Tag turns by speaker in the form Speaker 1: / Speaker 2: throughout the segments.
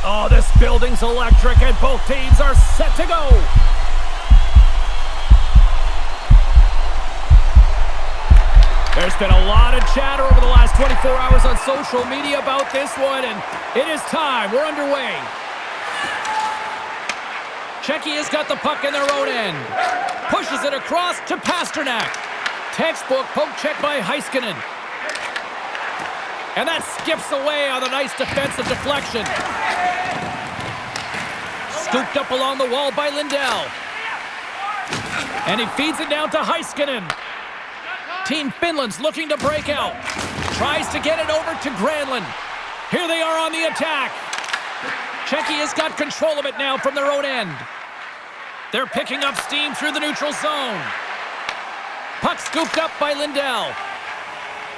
Speaker 1: Oh, this building's electric and both teams are set to go. There's been a lot of chatter over the last 24 hours on social media about this one, and it is time. We're underway. Czechia has got the puck in their own end. Pushes it across to Pasternak. Textbook poke check by Heiskanen. And that skips away on a nice defensive deflection. Scooped up along the wall by Lindell. And he feeds it down to Heiskanen. Team Finland's looking to break out. Tries to get it over to Granlund. Here they are on the attack. Czechia's got control of it now from their own end. They're picking up steam through the neutral zone. Puck scooped up by Lindell.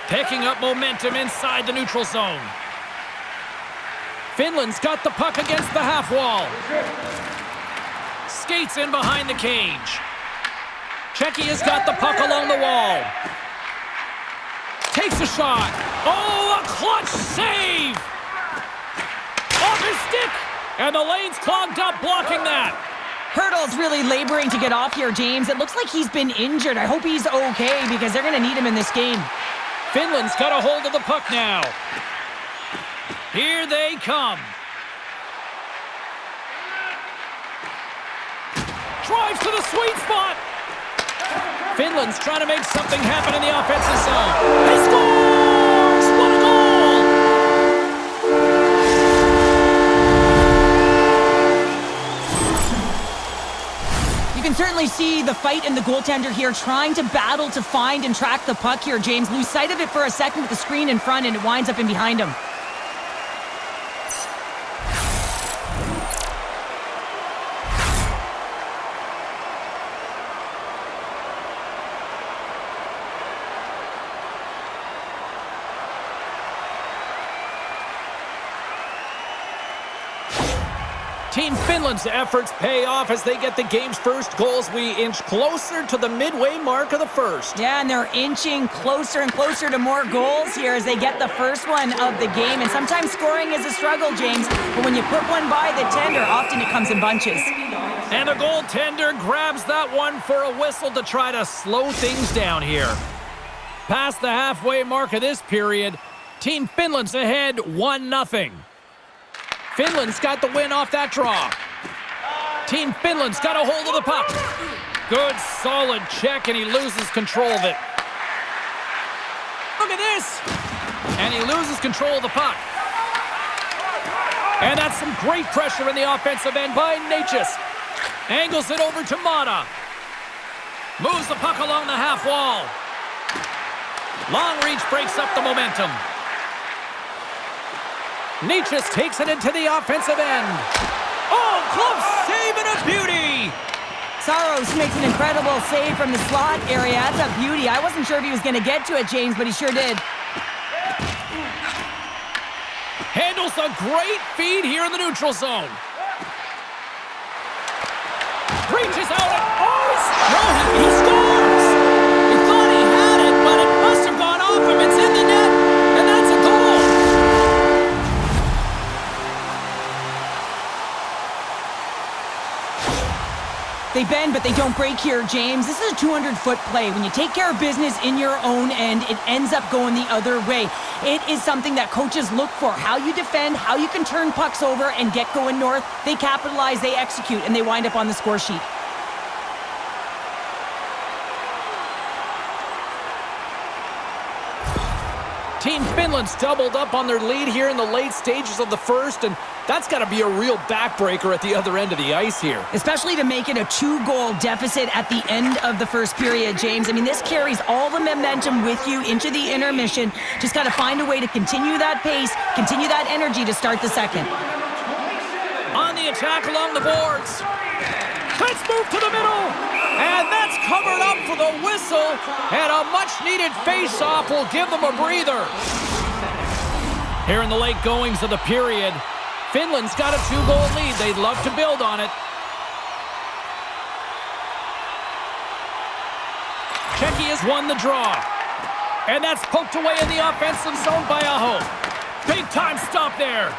Speaker 1: Picking up momentum inside the neutral zone. Finland's got the puck against the half wall. Skates in behind the cage. Czechia's got the puck along the wall. Takes a shot. Oh, a clutch save! Off his stick! And the lane's clogged up, blocking that.
Speaker 2: Hurdle's really laboring to get off here, James. It looks like he's been injured. I hope he's okay because they're going to need him in this game.
Speaker 1: Finland's got a hold of the puck now. Here they come. Drives to the sweet spot. Finland's trying to make something happen in the offensive zone. He scores! What a goal!
Speaker 2: You can certainly see the fight in the goaltender here, trying to battle to find and track the puck here, James. Lose sight of it for a second with the screen in front, and it winds up in behind him.
Speaker 1: Team Finland's efforts pay off as they get the game's first goals. We inch closer to the midway mark of the first.
Speaker 2: Yeah, and they're inching closer and closer to more goals here as they get the first one of the game. And sometimes scoring is a struggle, James, but when you put one by the tender, often it comes in bunches.
Speaker 1: And the goaltender grabs that one for a whistle to try to slow things down here. Past the halfway mark of this period, Team Finland's ahead 1-0. Finland's got the win off that draw. Team Finland's got a hold of the puck. Good, solid check, and he loses control of it. Look at this! And he loses control of the puck. And that's some great pressure in the offensive end by Lenght. Angles it over to Mata. Moves the puck along the half wall. Long reach breaks up the momentum. Lenght takes it into the offensive end. Oh, close save and a beauty!
Speaker 2: Saros makes an incredible save from the slot area. That's a beauty. I wasn't sure if he was going to get to it, James, but he sure did.
Speaker 1: Handles a great feed here in the neutral zone. Reaches out and he scores! He thought he had it, but it must have gone off him. It's in the net, and that's a goal!
Speaker 2: They bend, but they don't break here, James. This is a 200-foot play. When you take care of business in your own end, it ends up going the other way. It is something that coaches look for. How you defend, how you can turn pucks over and get going north. They capitalize, they execute, and they wind up on the score sheet.
Speaker 1: Team Finland's doubled up on their lead here in the late stages of the first, and that's got to be a real backbreaker at the other end of the ice here.
Speaker 2: Especially to make it a 2-goal deficit at the end of the first period, James. I mean, this carries all the momentum with you into the intermission. Just got to find a way to continue that pace, continue that energy to start the second.
Speaker 1: On the attack along the boards. Let's move to the middle. And that's covered up for the whistle. And a much-needed face-off will give them a breather. Here in the late goings of the period, Finland's got a 2-goal lead. They'd love to build on it. Czechia's won the draw. And that's poked away in the offensive zone by Aho. Big-time stop there.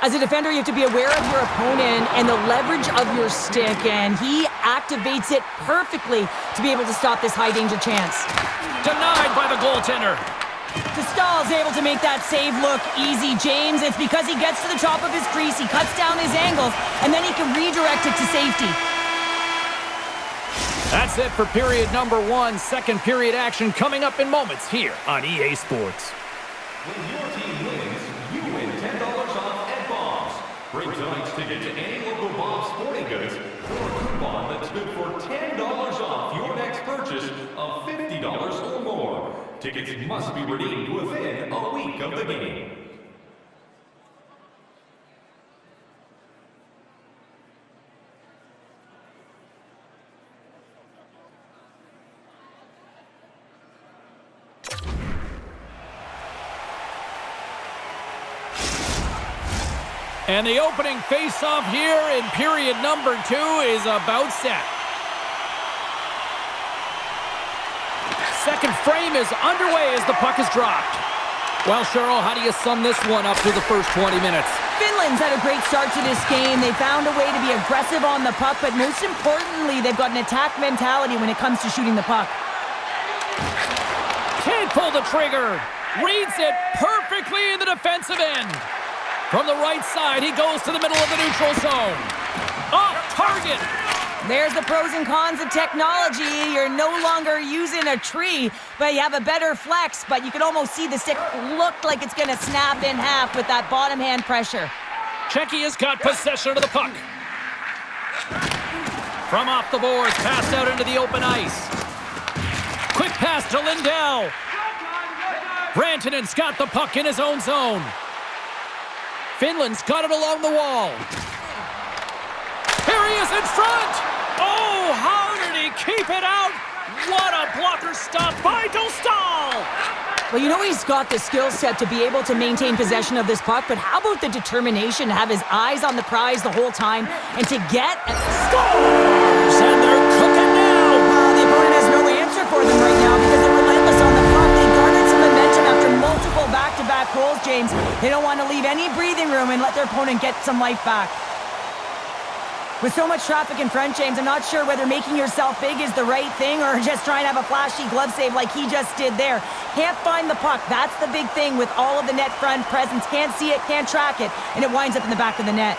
Speaker 2: As a defender, you have to be aware of your opponent and the leverage of your stick, and he activates it perfectly to be able to stop this high-danger chance.
Speaker 1: Denied by the goaltender.
Speaker 2: Stahl's able to make that save look easy, James. It's because he gets to the top of his crease, he cuts down his angles, and then he can redirect it to safety.
Speaker 1: That's it for period number 1. Second period action coming up in moments here on EA Sports.
Speaker 3: When your team wins, you win $10 off at Bob's. Bring tonight's ticket to any local Bob's Sporting Goods for a coupon that's good for $10 off your next purchase of $50 or more. Tickets must be redeemed within a week of the game.
Speaker 1: And the opening face-off here in period number 2 is about set. Second frame is underway as the puck is dropped. Well, Cheryl, how do you sum this one up through the first 20 minutes?
Speaker 2: Finland's had a great start to this game. They found a way to be aggressive on the puck, but most importantly, they've got an attack mentality when it comes to shooting the puck.
Speaker 1: Can't pull the trigger. Reads it perfectly in the defensive end. From the right side, he goes to the middle of the neutral zone. Off target.
Speaker 2: There's the pros and cons of technology. You're no longer using a tree, but you have a better flex, but you can almost see the stick look like it's going to snap in half with that bottom hand pressure.
Speaker 1: Czech has got possession of the puck. From off the boards, passed out into the open ice. Quick pass to Lindell. Rantanen's got the puck in his own zone. Finland's got it along the wall. Here he is in front! Oh, how did he keep it out? What a blocker stop by Dostal!
Speaker 2: Well, you know he's got the skill set to be able to maintain possession of this puck, but how about the determination to have his eyes on the prize the whole time and to get
Speaker 1: scores! And they're cooking now!
Speaker 2: Well, the opponent has no answer for them right now because they're relentless on the puck. They garnered some momentum after multiple back-to-back goals, James. They don't want to leave any breathing room and let their opponent get some life back. With so much traffic in front, James, I'm not sure whether making yourself big is the right thing or just trying to have a flashy glove save like he just did there. Can't find the puck. That's the big thing with all of the net front presence. Can't see it, can't track it, and it winds up in the back of the net.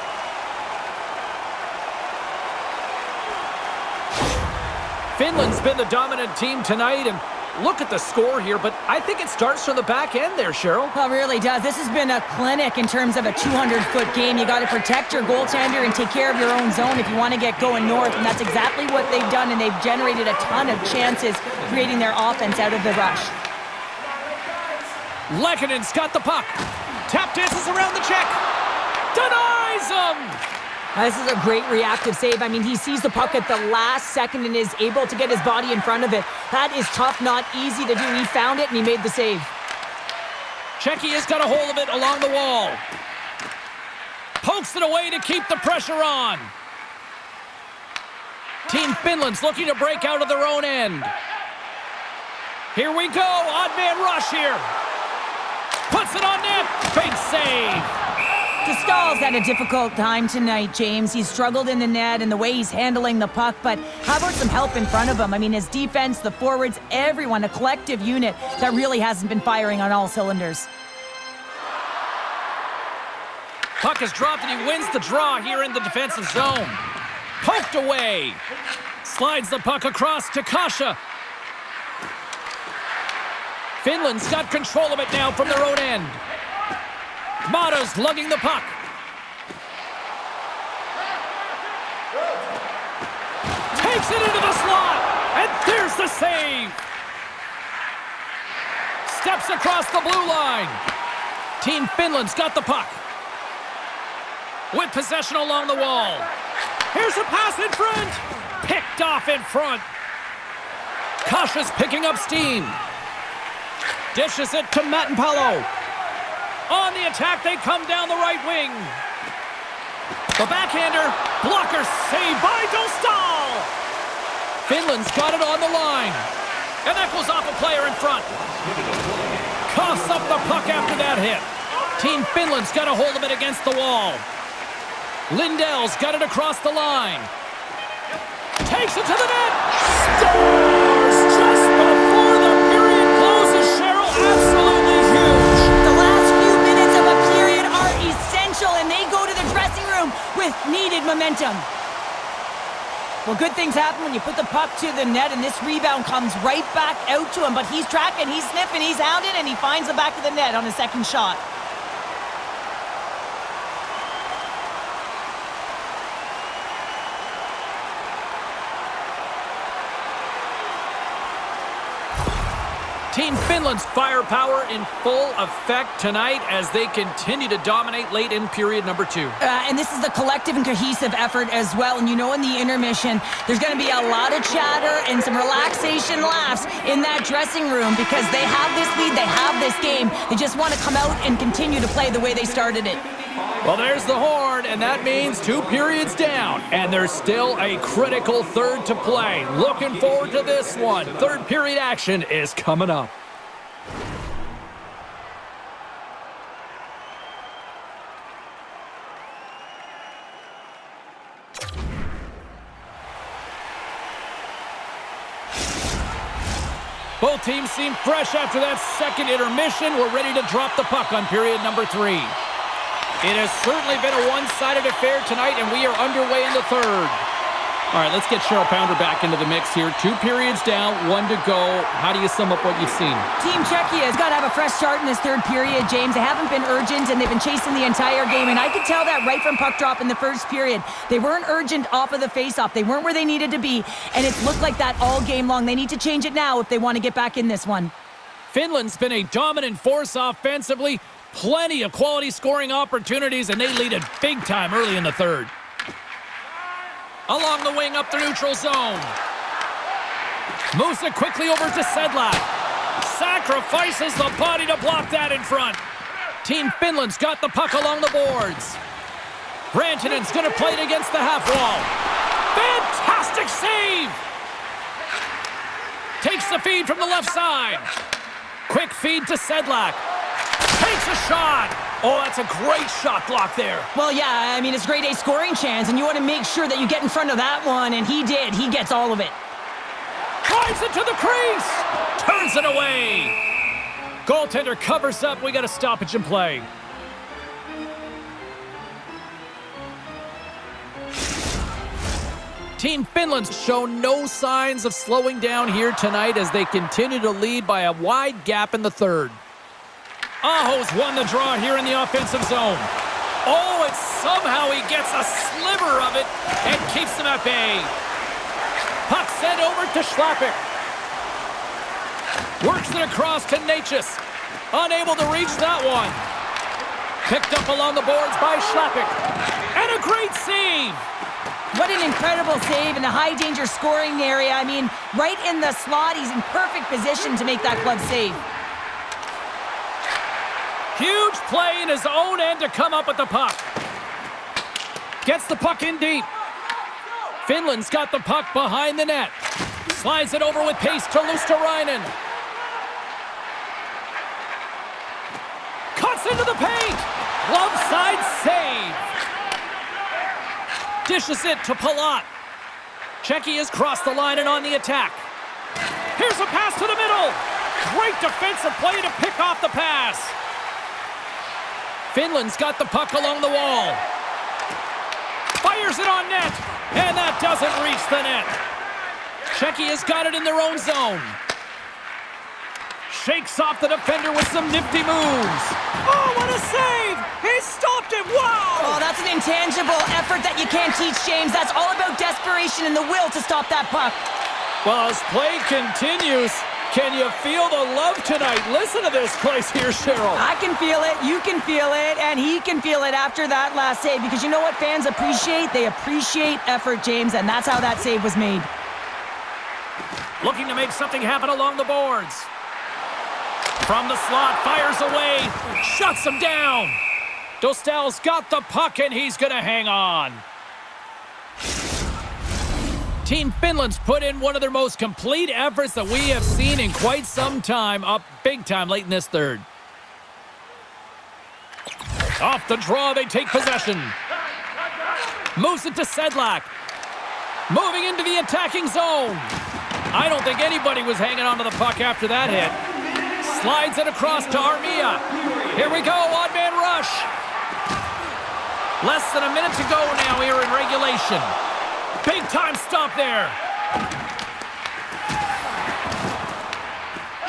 Speaker 1: Finland's been the dominant team tonight, and look at the score here, but I think it starts from the back end there, Cheryl.
Speaker 2: Well, it really does. This has been a clinic in terms of a 200-foot game. You got to protect your goaltender and take care of your own zone if you want to get going north, and that's exactly what they've done, and they've generated a ton of chances creating their offense out of the rush.
Speaker 1: Lekkonen's got the puck. Tap dances around the Czech. Denies him!
Speaker 2: This is a great reactive save. I mean, he sees the puck at the last second and is able to get his body in front of it. That is tough, not easy to do. He found it and he made the save.
Speaker 1: Czech has got a hold of it along the wall. Pokes it away to keep the pressure on. Team Finland's looking to break out of their own end. Here we go, odd man rush here. Puts it on net, big save.
Speaker 2: Stahl's had a difficult time tonight, James. He's struggled in the net and the way he's handling the puck, but how about some help in front of him? I mean, his defense, the forwards, everyone, a collective unit that really hasn't been firing on all cylinders.
Speaker 1: Puck is dropped and he wins the draw here in the defensive zone. Poked away. Slides the puck across to Kasha. Finland's got control of it now from their own end. Mata's lugging the puck. Takes it into the slot, and there's the save. Steps across the blue line. Team Finland's got the puck. With possession along the wall. Here's a pass in front. Picked off in front. Kasha's picking up steam. Dishes it to Mattenpalo. On the attack, they come down the right wing. The backhander, blocker saved by Dostal. Finland's got it on the line. And that goes off a player in front. Coughs up the puck after that hit. Team Finland's got a hold of it against the wall. Lindell's got it across the line. Takes it to the net. Scores just before the period closes, Cheryl. Absolutely huge.
Speaker 2: The last few minutes of a period are essential, and they go to the dressing room with needed momentum. Well, good things happen when you put the puck to the net, and this rebound comes right back out to him. But he's tracking, he's sniffing, he's hounded, and he finds the back of the net on his second shot.
Speaker 1: Team Finland's firepower in full effect tonight as they continue to dominate late in period number 2.
Speaker 2: And this is a collective and cohesive effort as well. And you know, in the intermission, there's going to be a lot of chatter and some relaxation laughs in that dressing room because they have this lead, they have this game. They just want to come out and continue to play the way they started it.
Speaker 1: Well, there's the horn, and that means 2 periods down, and there's still a critical third to play. Looking forward to this one. Third period action is coming up. Both teams seem fresh after that second intermission. We're ready to drop the puck on period number 3. It has certainly been a one-sided affair tonight, and we are underway in the third. All right, let's get Cheryl Pounder back into the mix here. 2 periods down, 1 to go. How do you sum up what you've seen?
Speaker 2: Team Czechia has got to have a fresh start in this third period, James. They haven't been urgent, and they've been chasing the entire game, and I could tell that right from puck drop in the first period. They weren't urgent off of the face-off. They weren't where they needed to be, and it's looked like that all game long. They need to change it now if they want to get back in this one.
Speaker 1: Finland's been a dominant force offensively. Plenty of quality scoring opportunities, and they lead it big time early in the third. Along the wing up the neutral zone. Moves it quickly over to Sedlak. Sacrifices the body to block that in front. Team Finland's got the puck along the boards. Rantanen's going to play it against the half wall. Fantastic save! Takes the feed from the left side. Quick feed to Sedlak. Takes a shot. Oh, that's a great shot block there.
Speaker 2: Well, yeah, I mean, it's grade A scoring chance, and you want to make sure that you get in front of that one, and he did. He gets all of it.
Speaker 1: Drives it to the crease. Turns it away. Goaltender covers up. We got a stoppage in play. Team Finland's shown no signs of slowing down here tonight as they continue to lead by a wide gap in the third. Aho's won the draw here in the offensive zone. Oh, and somehow he gets a sliver of it and keeps them at bay. Puck sent over to Schlappick. Works it across to Natchez. Unable to reach that one. Picked up along the boards by Schlappick. And a great save.
Speaker 2: What an incredible save in the high-danger scoring area. I mean, right in the slot, he's in perfect position to make that club save.
Speaker 1: Huge play in his own end to come up with the puck. Gets the puck in deep. Finland's got the puck behind the net. Slides it over with pace to Luosterainen. Cuts into the paint. Glove side save. Dishes it to Palat. Czechia's crossed the line and on the attack. Here's a pass to the middle. Great defensive play to pick off the pass. Finland's got the puck along the wall. Fires it on net, and that doesn't reach the net. Czechia's got it in their own zone. Shakes off the defender with some nifty moves. Oh, what a save! He stopped it, wow!
Speaker 2: Oh, that's an intangible effort that you can't teach, James. That's all about desperation and the will to stop that puck.
Speaker 1: Well, as play continues, can you feel the love tonight? Listen to this place here, Cheryl.
Speaker 2: I can feel it, you can feel it, and he can feel it after that last save. Because you know what fans appreciate? They appreciate effort, James, and that's how that save was made.
Speaker 1: Looking to make something happen along the boards. From the slot, fires away, shuts him down. Dostal's got the puck, and he's going to hang on. Team Finland's put in one of their most complete efforts that we have seen in quite some time, up big time late in this third. Off the draw, they take possession. Moves it to Sedlak. Moving into the attacking zone. I don't think anybody was hanging on to the puck after that hit. Slides it across to Armia. Here we go, odd-man rush. Less than a minute to go now here in regulation. Big time stop there.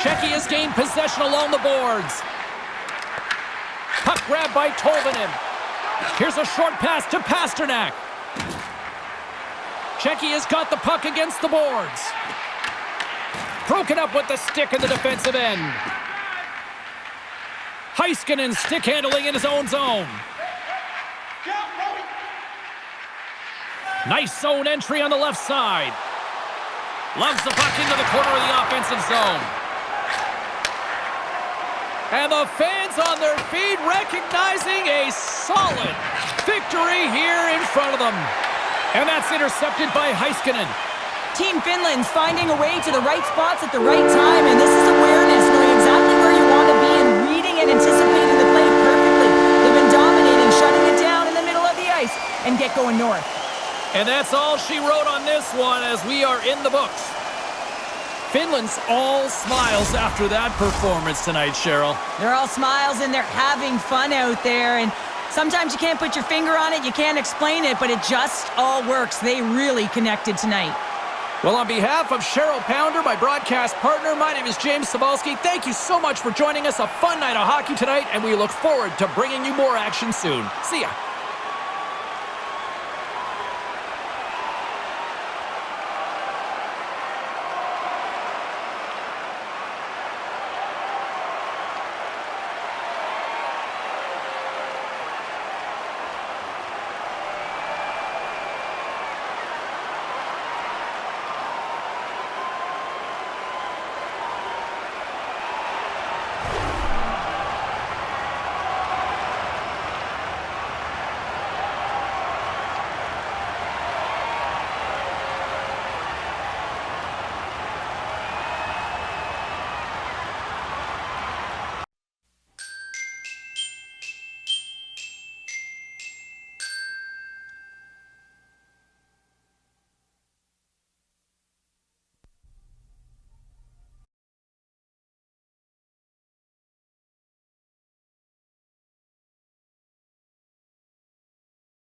Speaker 1: Czech has gained possession along the boards. Puck grab by Tolvanen. Here's a short pass to Pasternak. Czech has got the puck against the boards. Broken up with the stick in the defensive end. Heiskanen stick handling in his own zone. Nice zone entry on the left side. Loves the puck into the corner of the offensive zone. And the fans on their feet recognizing a solid victory here in front of them. And that's intercepted by Heiskanen.
Speaker 2: Team Finland's finding a way to the right spots at the right time, and this is awareness, knowing exactly where you want to be and reading and anticipating the play perfectly. They've been dominating, shutting it down in the middle of the ice, and get going north.
Speaker 1: And that's all she wrote on this one as we are in the books. Finland's all smiles after that performance tonight, Cheryl.
Speaker 2: They're all smiles and they're having fun out there, and sometimes you can't put your finger on it, you can't explain it, but it just all works. They really connected tonight.
Speaker 1: Well, on behalf of Cheryl Pounder, my broadcast partner, my name is James Cebulski. Thank you so much for joining us. A fun night of hockey tonight, and we look forward to bringing you more action soon. See ya.